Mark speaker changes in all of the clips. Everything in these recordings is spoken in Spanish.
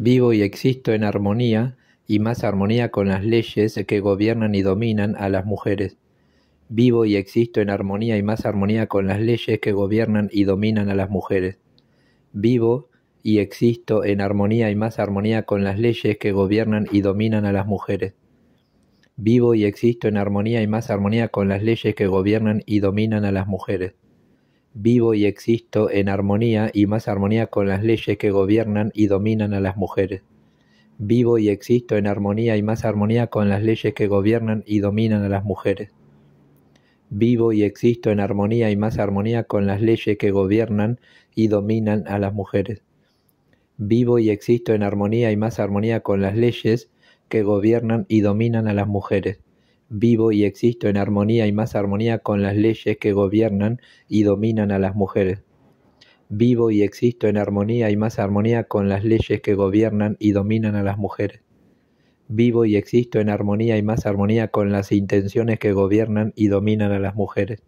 Speaker 1: Vivo y existo en armonía y más armonía con las leyes que gobiernan y dominan a las mujeres. Vivo y existo en armonía y más armonía con las leyes que gobiernan y dominan a las mujeres. Vivo y existo en armonía y más armonía con las leyes que gobiernan y dominan a las mujeres. Vivo y existo en armonía y más armonía con las leyes que gobiernan y dominan a las mujeres. Vivo y existo en armonía y más armonía con las leyes que gobiernan y dominan a las mujeres. Vivo y existo en armonía y más armonía con las leyes que gobiernan y dominan a las mujeres. Vivo y existo en armonía y más armonía con las leyes que gobiernan y dominan a las mujeres. Vivo y existo en armonía y más armonía con las leyes que gobiernan y dominan a las mujeres. Vivo y existo en armonía y más armonía con las leyes que gobiernan y dominan a las mujeres. Vivo y existo en armonía y más armonía con las leyes que gobiernan y dominan a las mujeres. Vivo y existo en armonía y más armonía con las intenciones que gobiernan y dominan a las mujeres.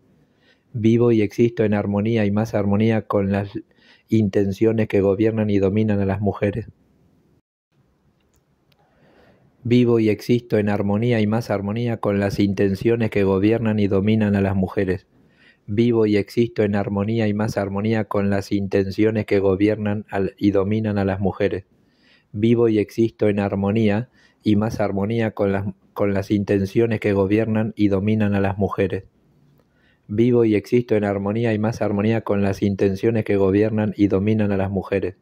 Speaker 1: Vivo y existo en armonía y más armonía con las intenciones que gobiernan y dominan a las mujeres. Vivo y existo en armonía y más armonía con las intenciones que gobiernan y dominan a las mujeres. Vivo y existo en armonía y más armonía con las intenciones que gobiernan y dominan a las mujeres. Vivo y existo en armonía y más armonía con las intenciones que gobiernan y dominan a las mujeres. Vivo y existo en armonía y más armonía con las intenciones que gobiernan y dominan a las mujeres.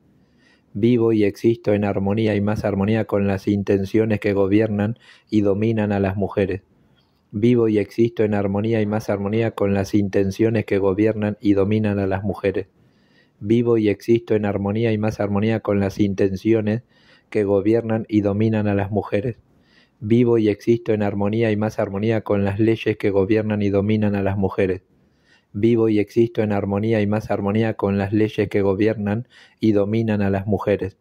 Speaker 1: Vivo y existo en armonía y más armonía con las intenciones que gobiernan y dominan a las mujeres. Vivo y existo en armonía y más armonía con las intenciones que gobiernan y dominan a las mujeres. Vivo y existo en armonía y más armonía con las intenciones que gobiernan y dominan a las mujeres. Vivo y existo en armonía y más armonía con las leyes que gobiernan y dominan a las mujeres. Vivo y existo en armonía y más armonía con las leyes que gobiernan y dominan a las mujeres.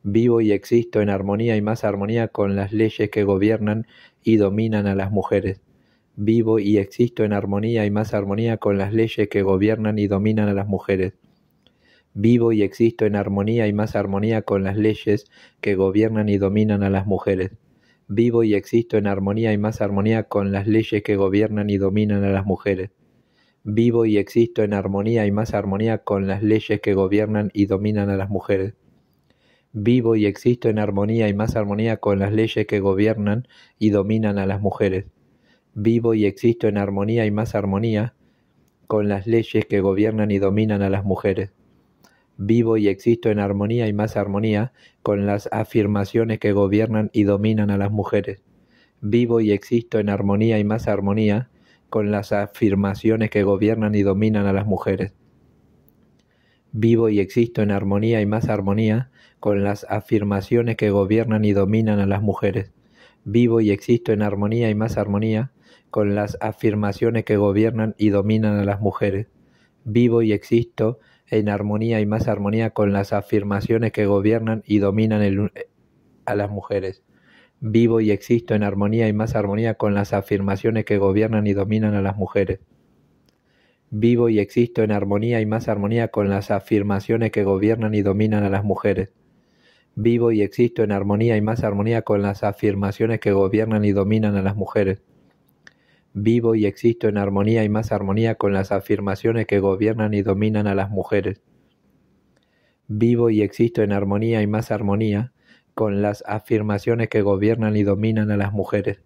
Speaker 1: Vivo y existo en armonía y más armonía con las leyes que gobiernan y dominan a las mujeres. Vivo y existo en armonía y más armonía con las leyes que gobiernan y dominan a las mujeres. Vivo y existo en armonía y más armonía con las leyes que gobiernan y dominan a las mujeres. Vivo y existo en armonía y más armonía con las leyes que gobiernan y dominan a las mujeres. Vivo y existo en armonía y más armonía con las leyes que gobiernan y dominan a las mujeres. Vivo y existo en armonía y más armonía con las leyes que gobiernan y dominan a las mujeres. Vivo y existo en armonía y más armonía con las leyes que gobiernan y dominan a las mujeres. Vivo y existo en armonía y más armonía con las afirmaciones que gobiernan y dominan a las mujeres. Vivo y existo en armonía y más armonía con las afirmaciones que gobiernan y dominan a las mujeres. Vivo y existo en armonía y más armonía con las afirmaciones que gobiernan y dominan a las mujeres. Vivo y existo en armonía y más armonía con las afirmaciones que gobiernan y dominan a las mujeres. Vivo y existo en armonía y más armonía con las afirmaciones que gobiernan y dominan a las mujeres. Vivo y existo en armonía y más armonía con las afirmaciones que gobiernan y dominan a las mujeres. Vivo y existo en armonía y más armonía con las afirmaciones que gobiernan y dominan a las mujeres. Vivo y existo en armonía y más armonía con las afirmaciones que gobiernan y dominan a las mujeres. Vivo y existo en armonía y más armonía con las afirmaciones que gobiernan y dominan a las mujeres. Vivo y existo en armonía y más armonía con las afirmaciones que gobiernan y dominan a las mujeres.